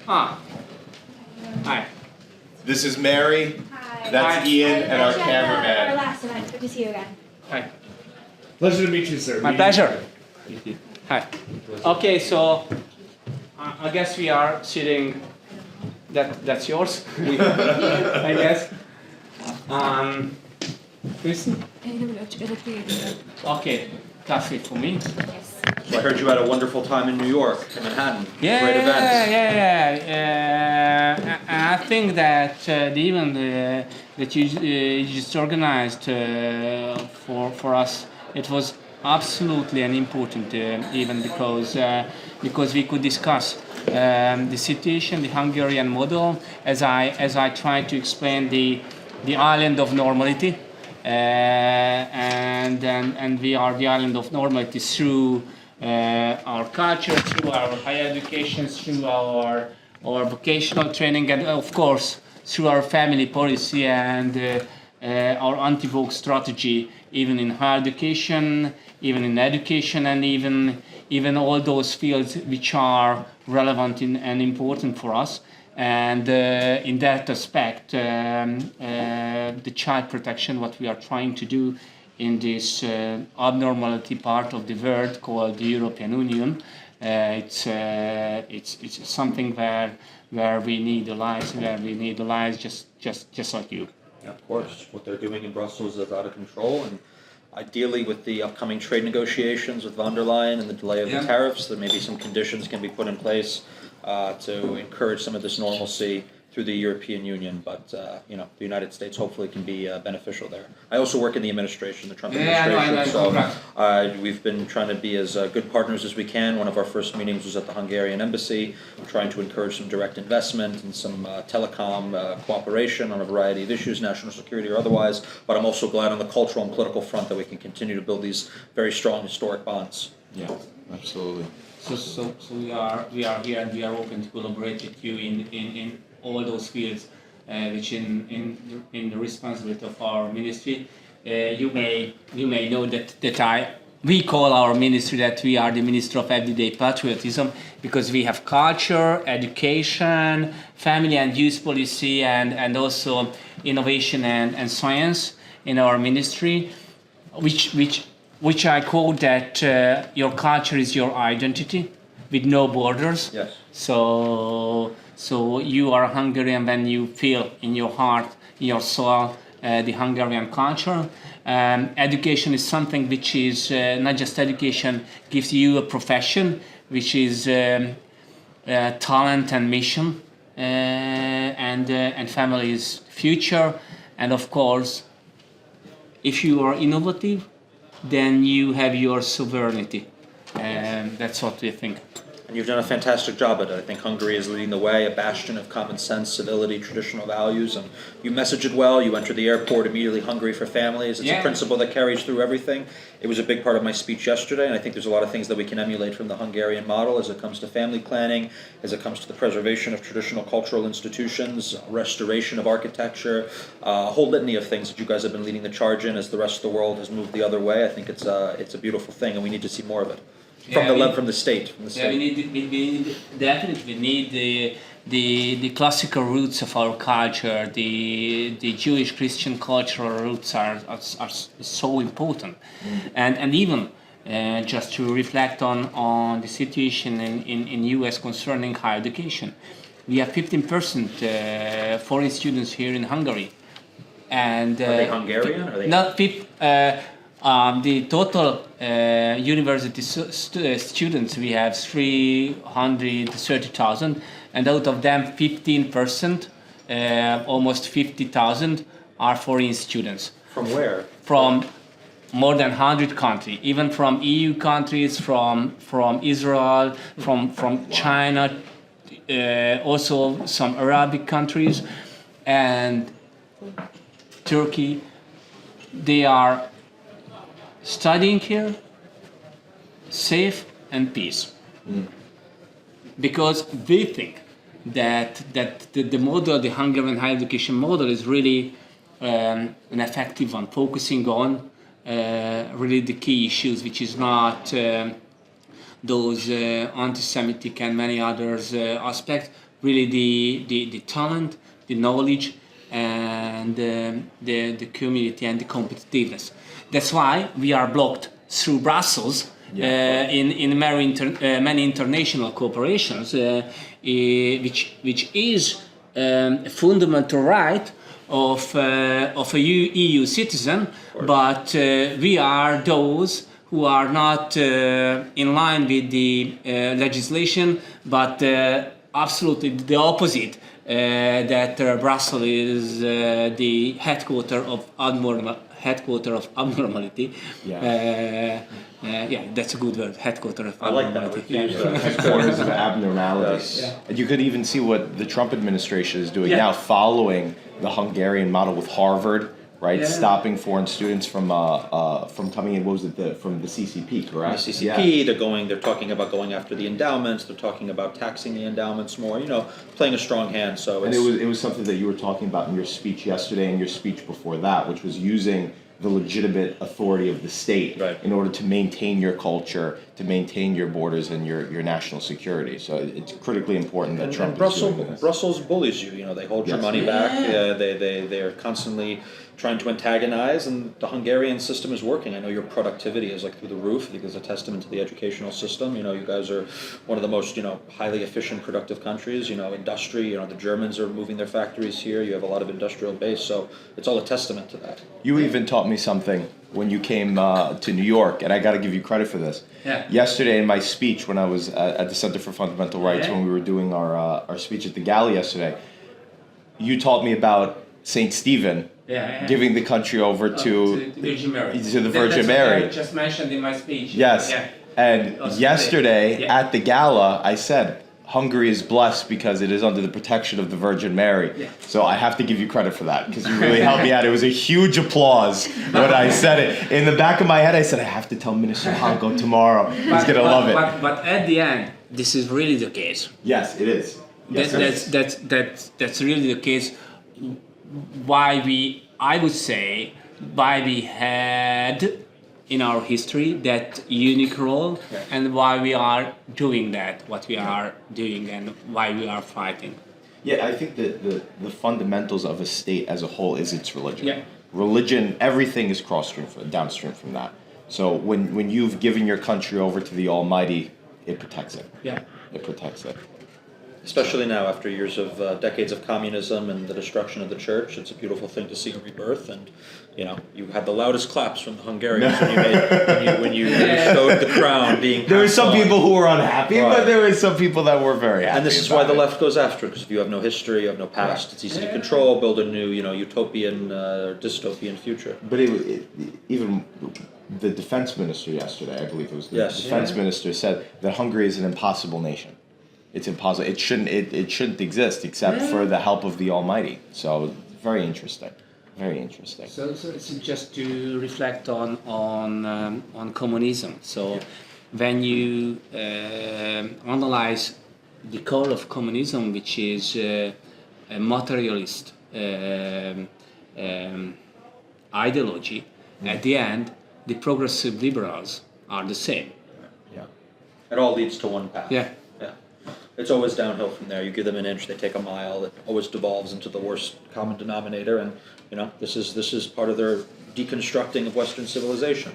Ah, hi. This is Mary. Hi. That's Hi. Ian and our Our cameraman. last event. Good to see you again. Hi. Pleasure to meet you, sir. My pleasure. Hi. Okay, so I guess we are sitting. That's yours. I guess. Kristen? Okay, coffee for me. So I heard you had a wonderful time in New York, in Manhattan. Yeah, Great events. And I think that the event that you just organized for us, it was absolutely an important event because we could discuss the situation, the Hungarian model, as I tried to explain the island of normality, and we are the island of normality through our culture, through our higher education, through our vocational training, and of course through our family policy and our anti-vogue strategy, even in higher education, even in education, and even all those fields which are relevant and important for us. And in that aspect, the child protection, what we are trying to do in this abnormality part of the world called the European Union, it's something where we need allies, just like you. Yeah, of course. What they're doing in Brussels is out of control, and ideally with the upcoming trade negotiations with von der Leyen and the delay of the tariffs, there may be some conditions can be put in place to encourage some of this normalcy through the European Union, but the United States hopefully can be beneficial there. I also work in the administration, the Trump administration, so we've been trying to be as good partners as we can. One of our first meetings was at the Hungarian embassy, trying to encourage some direct investment and some telecom cooperation on a variety of issues, national security or otherwise, but I'm also glad on the cultural and political front that we can continue to build these very strong historic bonds. Yeah, absolutely. So we are here and we are open to collaborate with you in all those fields, which in the responsibility of our ministry. You may know that we call our ministry that we are the Ministry of Everyday Patriotism, because we have culture, education, family and youth policy, and also innovation and science in our ministry, which I quote that your culture is your identity with no borders. Yes. So you are Hungarian when you feel in your heart, in your soul, the Hungarian culture. Education is something which is not just education, gives you a profession, which is talent and mission, and family is future. And of course, if you are innovative, then you have your sovereignty. And that's what we think. And you've done a fantastic job at it. I think Hungary is leading the way, a bastion of common sense, civility, traditional values, and you message it well. You enter the airport, immediately Hungary for families. It's a principle that carries through everything. It was a big part of my speech yesterday, and I think there's a lot of things that we can emulate from the Hungarian model as it comes to family planning, as it comes to the preservation of traditional cultural institutions, restoration of architecture, a whole litany of things that you guys have been leading the charge in as the rest of the world has moved the other way. I think it's a beautiful thing, and we need to see more of it. From the state. Yeah, we definitely need the classical roots of our culture. The Jewish Christian cultural roots are so important, and even just to reflect on the situation in U.S. concerning higher education, we have 15% foreign students here in Hungary, and Are they Hungarian? Or are they not the total university students, we have 330,000, and out of them 15%, almost 50,000, are foreign students. From where? From more than 100 countries, even from EU countries, from Israel, from China, also some Arabic countries, and Turkey. They are studying here, safe and peace. Because they think that the model, the Hungarian higher education model, is really an effective one, focusing on really the key issues, which is not those anti-Semitic and many others aspects, really the talent, the knowledge, and the community and the competitiveness. That's why we are blocked through Brussels in many international corporations, which is a fundamental right of a EU citizen, but we are those who are not in line with the legislation, but absolutely the opposite. That Brussels is the headquarter of abnormality. Yeah, that's a good word. Headquarter of abnormality. I like that. Headquarters of abnormalities. Yes. And you could even see what the Trump administration is doing Yeah. now, following the Hungarian model with Harvard, right? Yeah. Stopping foreign students from coming in. What was it? From the CCP, correct? The CCP, they're talking about going after the endowments, they're talking about taxing the endowments more, playing a strong hand, so And it's... it was something that you were talking about in your speech yesterday and your speech before that, which was using the legitimate authority of the state Right. in order to maintain your culture, to maintain your borders and your national security. So it's critically important that Trump is doing this. Brussels bullies you. They hold your Yes. money back. They're constantly trying to antagonize, and the Hungarian system is working. I know your productivity is like through the roof. I think it's a testament to the educational system. You guys are one of the most highly efficient, productive countries. Industry. The Germans are moving their factories here. You have a lot of industrial base, so it's all a testament to that. You even taught me something when you came to New York, and I got to give you credit for this. Yeah. Yesterday in my speech, when I was at the Center for Fundamental Rights, when we were doing our speech at the Gala yesterday, you taught me about Saint Stephen giving the country over to Virgin Mary. to the Virgin That's Mary. what I just mentioned in my speech. Yes. Yeah. And Also yesterday yeah. at the Gala, I said, Hungary is blessed because it is under the protection of the Virgin Mary. Yeah. So I have to give you credit for that because you really helped me out. It was a huge applause when I said it. In the back of my head, I said, I have to tell Minister Hanko tomorrow. He's going to love it. But at the end, this is really the case. Yes, it is. Yes, That's really the case. I would say, why we had in our history that unique role, and why we are doing that, what we are doing, and why we are fighting. Yeah, I think that the fundamentals of a state as a whole is its religion. Yeah. Religion, everything is downstream from that. So when you've given your country over to the Almighty, it protects it. Yeah. It protects it. Especially now, after years of decades of communism and the destruction of the church, it's a beautiful thing to see a rebirth. And you had the loudest claps from the Hungarians when you bestowed the crown. There were some people who were unhappy, Right. but there were some people that were very happy. And this is why the left goes after it, because if you have no history, you have no past, it's easy to control, build a new, utopian, dystopian future. But even the defense minister yesterday, I believe it was the Yes. defense minister, said that Hungary is an impossible nation. It's impossible. It shouldn't exist except for the help of the Almighty. So very interesting. Very interesting. So it's just to reflect on communism. So when you analyze the core of communism, which is a materialist ideology, at the end, the progressive liberals are the same. Yeah. It all leads to one path. Yeah. Yeah. It's always downhill from there. You give them an inch, they take a mile. It always devolves into the worst common denominator, and this is part of their deconstructing of Western civilization.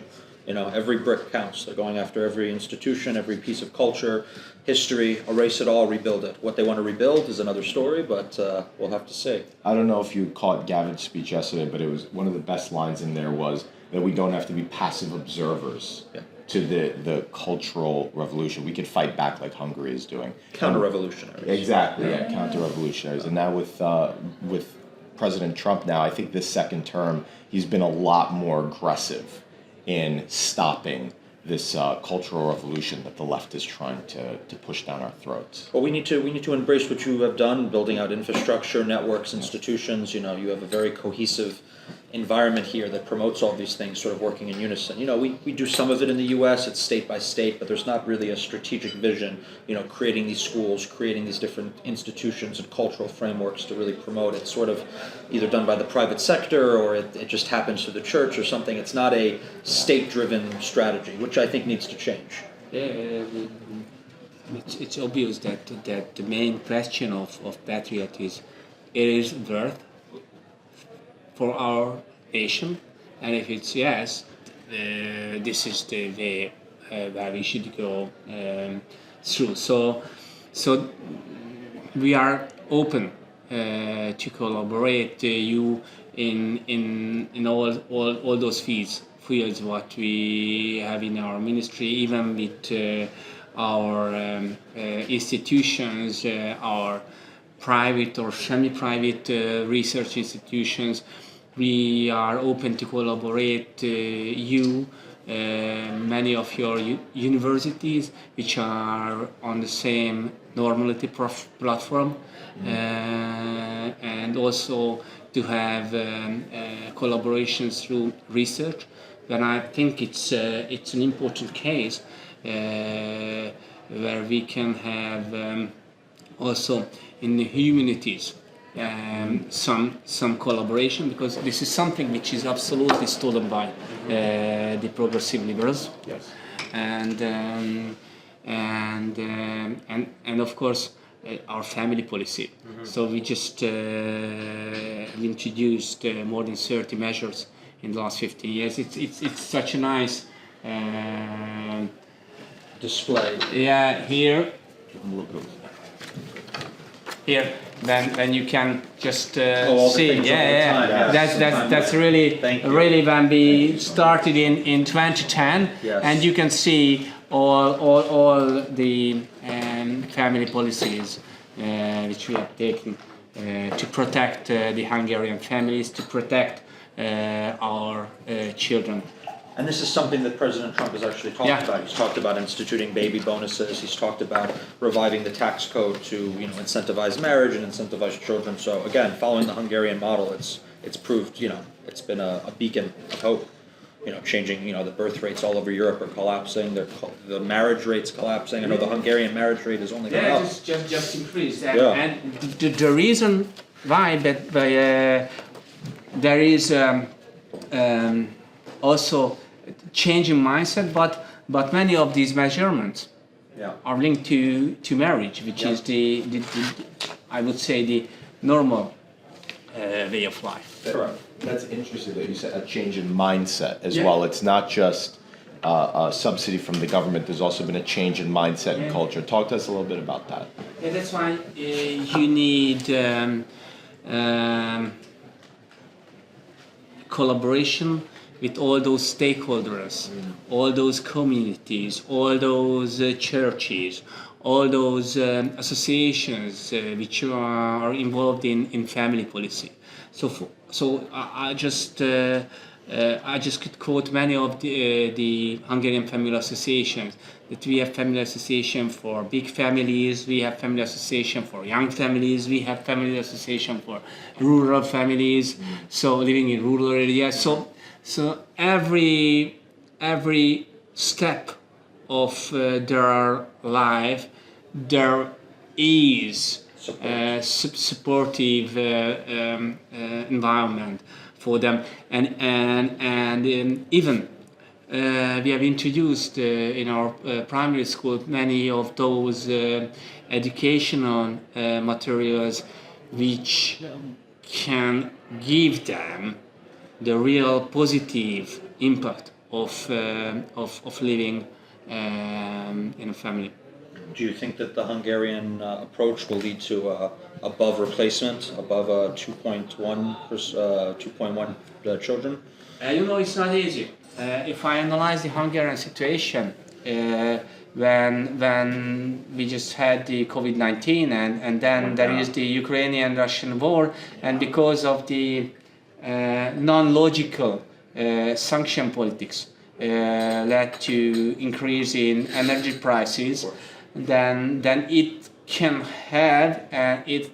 Every brick counts. They're going after every institution, every piece of culture, history, erase it all, rebuild it. What they want to rebuild is another story, but we'll have to see. I don't know if you caught Gavin's speech yesterday, but it was one of the best lines in there was that we don't have to be passive observers to the cultural revolution. We could fight back like Hungary is doing. Counter-revolutionaries. Exactly, counter-revolutionaries. And now with President Trump now, I think this second term, he's been a lot more aggressive in stopping this cultural revolution that the left is trying to push down our throats. Well, we need to embrace what you have done, building out infrastructure, networks, institutions. You have a very cohesive environment here that promotes all these things sort of working in unison. We do some of it in the U.S., it's state by state, but there's not really a strategic vision, creating these schools, creating these different institutions and cultural frameworks to really promote it. It's sort of either done by the private sector or it just happens through the church or something. It's not a state-driven strategy, which I think needs to change. it's obvious that the main question of patriot is, it is worth for our nation, and if it's yes, this is the way where we should go through. So we are open to collaborate you in all those fields what we have in our ministry, even with our institutions, our private or semi-private research institutions. We are open to collaborate you, many of your universities which are on the same normality platform, and also to have collaborations through research. And I think it's an important case where we can have also in the humanities some collaboration, because this is something which is absolutely stolen by the progressive liberals. Yes. And of course our family policy. So we just introduced more than 30 measures in the last 15 years. It's such a nice Display. yeah, here then you can just all the see. things all the time. Yes. That's really Thank you. really when we started in 2010. Yes. And you can see all the family policies which we have taken to protect the Hungarian families, to protect our children. And this is something that President Trump has actually talked Yeah. about. He's talked about instituting baby bonuses. He's talked about reviving the tax code to incentivize marriage and incentivize children. So again, following the Hungarian model, it's proved it's been a beacon of hope. Changing the birth rates all over Europe are collapsing. The marriage rates collapsing. I know the Hungarian marriage rate is only going up. just increased. Yeah. And the reason why there is also change in mindset, but many of these measurements Yeah. are linked to marriage, which Yeah. is the I would say the normal way of life. Correct. That's interesting that you said a change in mindset as Yeah. well. It's not just a subsidy from the government. There's also been a change in mindset and Yeah. culture. Talk to us a little bit about that. Yeah, that's why you need collaboration with all those stakeholders, all those communities, all those churches, all those associations which are involved in family policy. So I just could quote many of the Hungarian family associations. That we have family association for big families, we have family association for young families, we have family association for rural families, so living in rural areas. So every step of their life, there is supportive environment for them, and even we have introduced in our primary school many of those educational materials which can give them the real positive impact of living in a family. Do you think that the Hungarian approach will lead to above replacement, above 2.1 children? It's not easy. If I analyze the Hungarian situation, when we just had the COVID-19 and then there is the Ukrainian-Russian war, and because of the non-logical sanction politics led to increase in energy prices, then it can have it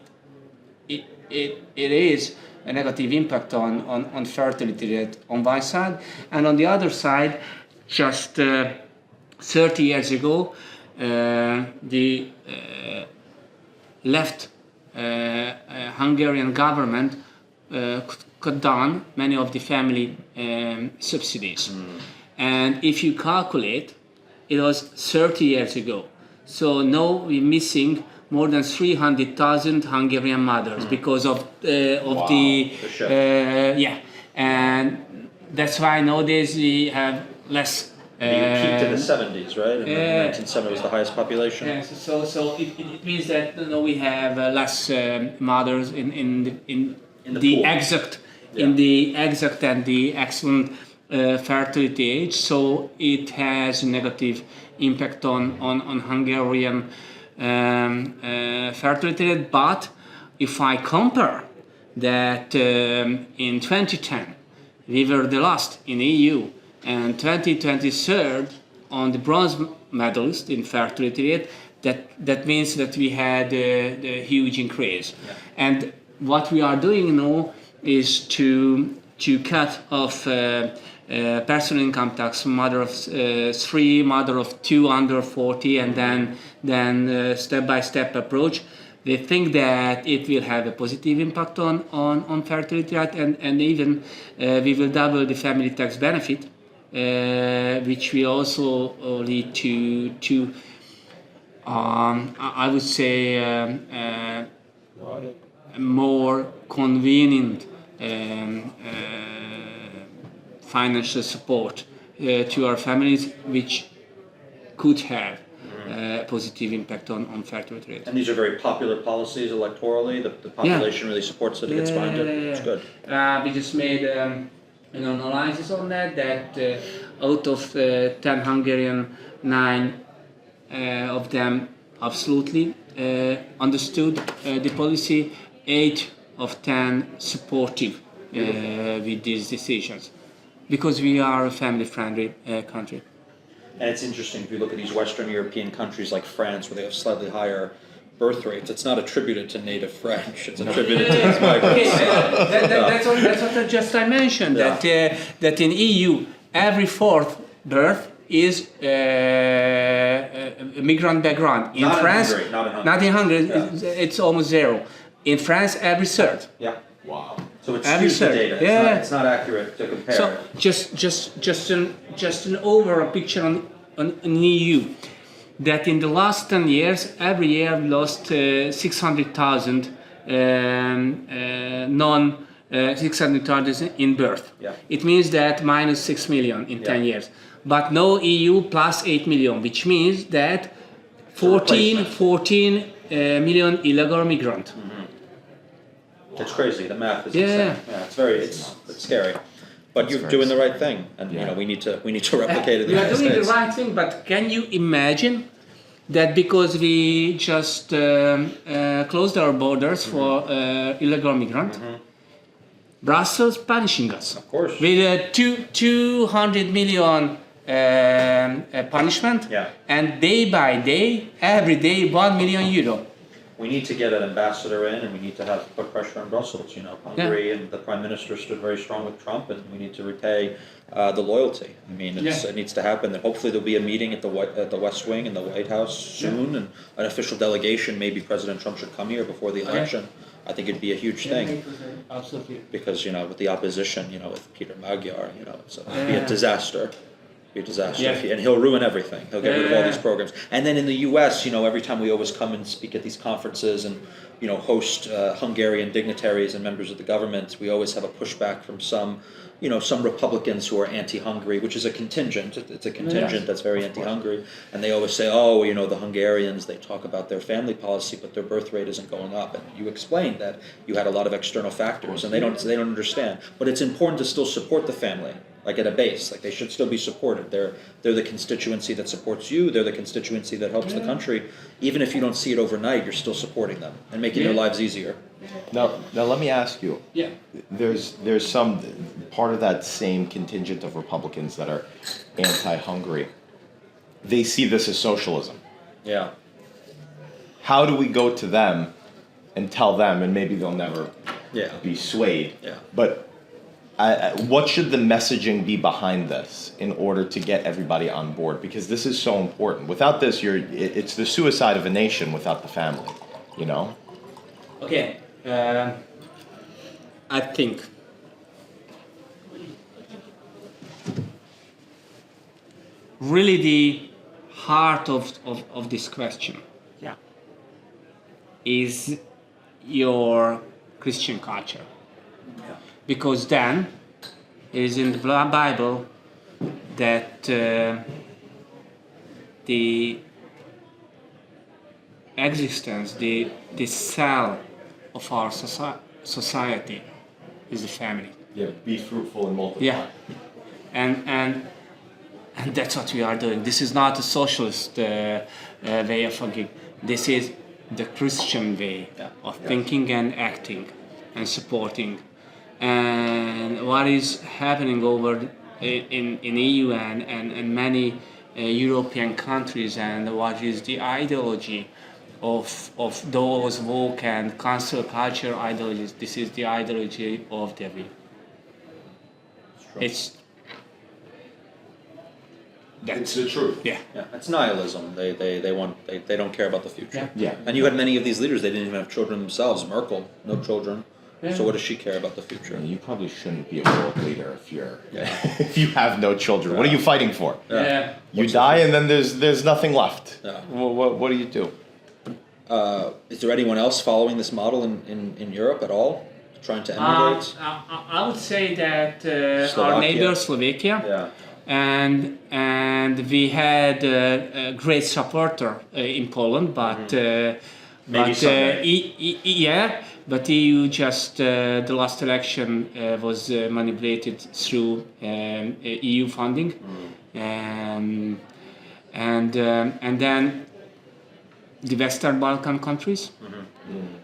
is a negative impact on fertility rate on one side, and on the other side, just 30 years ago, the left Hungarian government cut down many of the family subsidies. And if you calculate, it was 30 years ago. So now we're missing more than 300,000 Hungarian mothers because of the shift. yeah, and that's why nowadays we have less. You peaked in the 70s, right? In the 1970s was the highest population. Yes, so it means that we have less mothers in the the pool. exact Yeah. in the exact and the excellent fertility age. So it has a negative impact on Hungarian fertility rate. But if I compare that in 2010 we were the last in EU and 2023 on the bronze medalist in fertility rate, that means that we had a huge increase. Yeah. And what we are doing now is to cut off personal income tax, mother of 3, mother of 2 under 40, and then step-by-step approach. They think that it will have a positive impact on fertility rate, and even we will double the family tax benefit, which will also lead to I would say more convenient financial support to our families, which could have positive impact on fertility rate. And these are very popular policies electorally. The population really supports it. It gets behind it. It's good. We just made an analysis on that out of 10 Hungarian, 9 of them absolutely understood the policy, 8 of 10 supportive with these decisions, because we are a family-friendly country. And it's interesting if you look at these Western European countries like France, where they have slightly higher birth rates. It's not attributed to native French. It's attributed to these migrants. That's what I mentioned. Yeah. That in EU every 4th birth is a migrant background. In Not in France, Hungary, not in Hungary. not in Hungary, Yeah. it's almost 0. In France, every 3rd. Yeah. Wow. So it's Every skews the third. data. Yeah. It's not accurate to compare. So just an overall picture on EU, that in the last 10 years, every year we lost 600,000 600,000 in birth. Yeah. It means that minus 6 million in 10 years. But no EU plus 8 million, which means that 14 million illegal migrant. It's crazy. The math is Yeah. insane. Yeah, it's scary. But you're doing the right thing, and you know we need to replicate it in We the are United doing States. the right thing, but can you imagine that because we just closed our borders for illegal migrant, Brussels punishing us Of course. with a 200 million punishment, Yeah. and day by day, every day, 1 million euro. We need to get an ambassador in, and we need to put pressure on Brussels. You know, Hungary and the Prime Minister stood very strong with Trump, and we need to repay the loyalty. I mean, it needs to happen. And hopefully, there'll be a meeting at the West Wing in the White House soon, and an official delegation. Maybe President Trump should come here before the election. I think it'd be a huge thing. Absolutely. Because with the opposition, with Peter Magyar, it'd be a disaster. Be a disaster. Yeah. And he'll ruin everything. He'll get rid of all these programs. And then in the U.S., every time we always come and speak at these conferences and host Hungarian dignitaries and members of the government, we always have a pushback from some Republicans who are anti-Hungary, which is a contingent. It's a contingent that's very anti-Hungary, and they always say, the Hungarians, they talk about their family policy, but their birth rate isn't going up. And you explained that you had a lot of external factors, and they don't understand. But it's important to still support the family, like at a base. Like they should still be supported. They're the constituency that supports you. They're the constituency that helps the country. Even if you don't see it overnight, you're still supporting them and making their lives easier. Now let me ask you. Yeah. There's some part of that same contingent of Republicans that are anti-Hungary. They see this as socialism. Yeah. How do we go to them and tell them, and maybe they'll never be swayed. Yeah. But what should the messaging be behind this in order to get everybody on board? Because this is so important. Without this, it's the suicide of a nation without the family. Okay. I think really the heart of this question is your Christian culture. Because then it is in the Bible that the existence, the cell of our society is the family. Yeah, be fruitful and multiply. Yeah, and that's what we are doing. This is not a socialist way of thinking. This is the Christian way of thinking and acting and supporting. And what is happening over in EU and many European countries, and what is the ideology of those woke and cancel culture ideologies? This is the ideology of devil. It's the truth. Yeah. Yeah, it's nihilism. They don't care about the future. Yeah. And you had many of these leaders. They didn't even have children themselves. Merkel, no children. Yeah. So what does she care about the future? You probably shouldn't be a world leader if you're if you have no children. What are you fighting for? Yeah. You die and then there's nothing left. Yeah. What do you do? Is there anyone else following this model in Europe at all? Trying to emulate? I would say that our Slovakia. neighbor Slovakia, Yeah. and we had a great supporter in Poland, but Maybe someday. But EU just the last election was manipulated through EU funding, and then the Western Balkan countries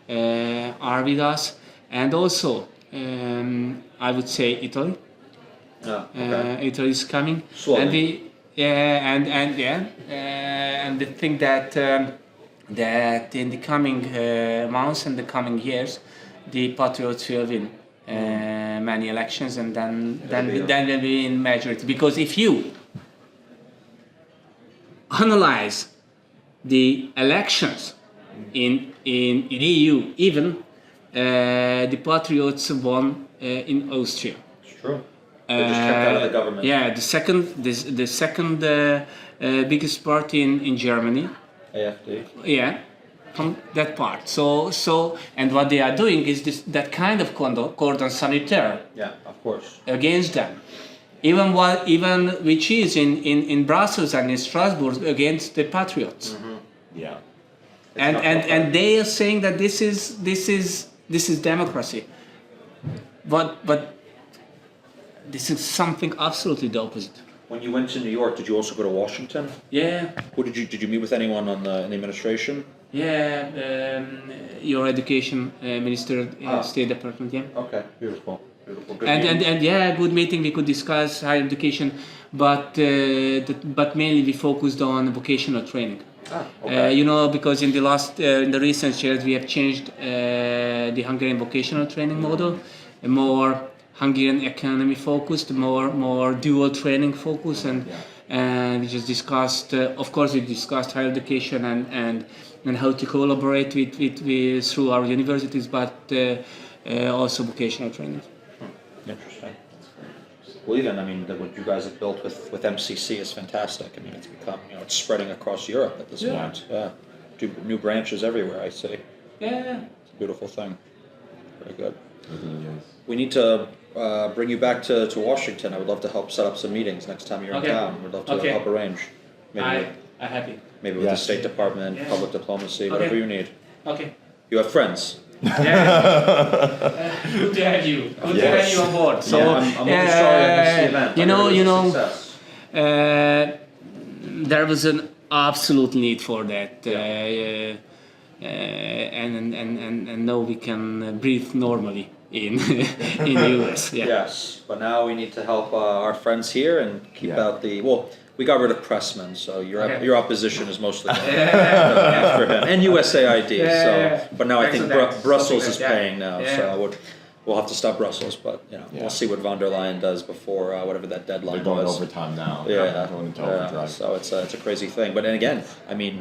are with us, and also I would say Italy. Italy is coming, Slowly. and we think that that in the coming months and the coming years, the Patriots will win many elections, and then will be in majority. Because if you analyze the elections in EU, even the Patriots won in Austria. It's true. They just kept out of the government. Yeah, the second biggest party in Germany. AFD. Yeah, from that part. So and what they are doing is that kind of cordon sanitaire Yeah, of course. against them. Even which is in Brussels and in Strasbourg against the Patriots. Yeah. And they are saying that this is democracy. But this is something absolutely the opposite. When you went to New York, did you also go to Washington? Yeah. Who did you meet with anyone in the administration? Yeah, your education minister, State Department, yeah. Okay, beautiful. Beautiful. Good And meeting. yeah, good meeting. We could discuss higher education, but mainly we focused on vocational training. Okay. Because in the recent years we have changed the Hungarian vocational training model, more Hungarian economy focused, more dual training focus, and we just discussed. Of course, we discussed higher education and how to collaborate with through our universities, but also vocational training. Interesting. Well, even what you guys have built with MCC is fantastic. I mean, it's become it's spreading across Europe at this point. Yeah, new branches everywhere. I see. Yeah. It's a beautiful thing. Very good. We need to bring you back to Washington. I would love to help set up some meetings next time you're in town. We'd love to help arrange. Maybe I'm happy. maybe with the State Department, public diplomacy, whatever you need. Okay. You have friends. Yeah. Good to have you. Good to have you on board. So I'm really sorry I missed the event. I heard it was a success. there was an absolute need for that, and now we can breathe normally in in US. Yeah. Yes, but now we need to help our friends here and keep out the We got rid of Pressman, so your opposition is mostly going after him, and USAID. But now I think Brussels is paying now, so we'll have to stop Brussels. But we'll see what von der Leyen does before whatever that deadline They're going was. overtime now. Yeah, Going into overdrive. so it's a crazy thing. But then again, I mean,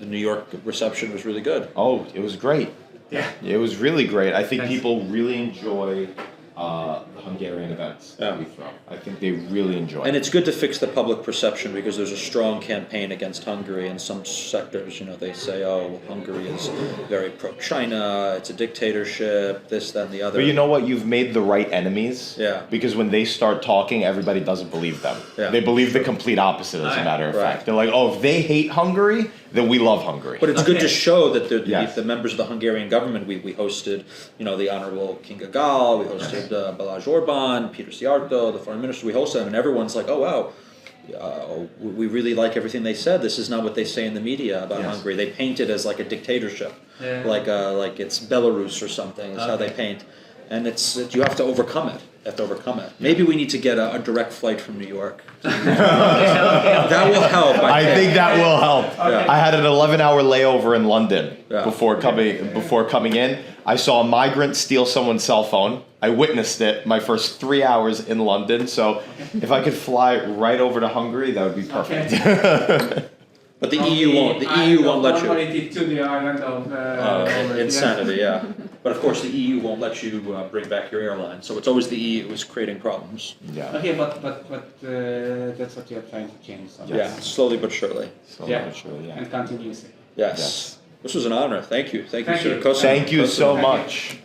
the New York reception was really good. Oh, it was great. Yeah. It was really great. I think people really enjoy Hungarian events Yeah. that we throw. I think they really enjoy And it. it's good to fix the public perception because there's a strong campaign against Hungary in some sectors. You know, they say, "Oh, Hungary is very pro-China. It's a dictatorship. This, that, and the other." But you know what? You've made the right enemies. Yeah. Because when they start talking, everybody doesn't believe them. Yeah. They believe the complete opposite, as a matter of Right. fact. They're like, oh, if they hate Hungary, then we love Hungary. But it's good to show that Yes. the members of the Hungarian government, we hosted, you know, the Honorable Kinga Gal, we hosted Bala Orban, Peter Szijjártó, the foreign minister, we hosted them, and everyone's like, oh, wow, we really like everything they said. This is not what they say in the media about Yes. Hungary. They paint it as like a dictatorship, Yeah. like it's Belarus or something, is how they paint. And you have to overcome it. You have to overcome it. Maybe we need to get a direct flight from New York. That will help. I think that will help. Yeah. I had an 11-hour layover in London Yeah. before coming in. I saw a migrant steal someone's cell phone. I witnessed it my first 3 hours in London. So if I could fly right over to Hungary, that would be perfect. But the EU won't. The EU won't let you. Normally to the island of Insanity, yeah. But of course, the EU won't let you bring back your airline. So it's always the EU who's creating problems. Yeah. Okay, but that's what you're trying to change. So Yeah, slowly but surely. So Yeah. sure, yeah. And continuously. Yes. Yes. This was an honor. Thank you. Thank you, Thank sir. you. Thank you so much.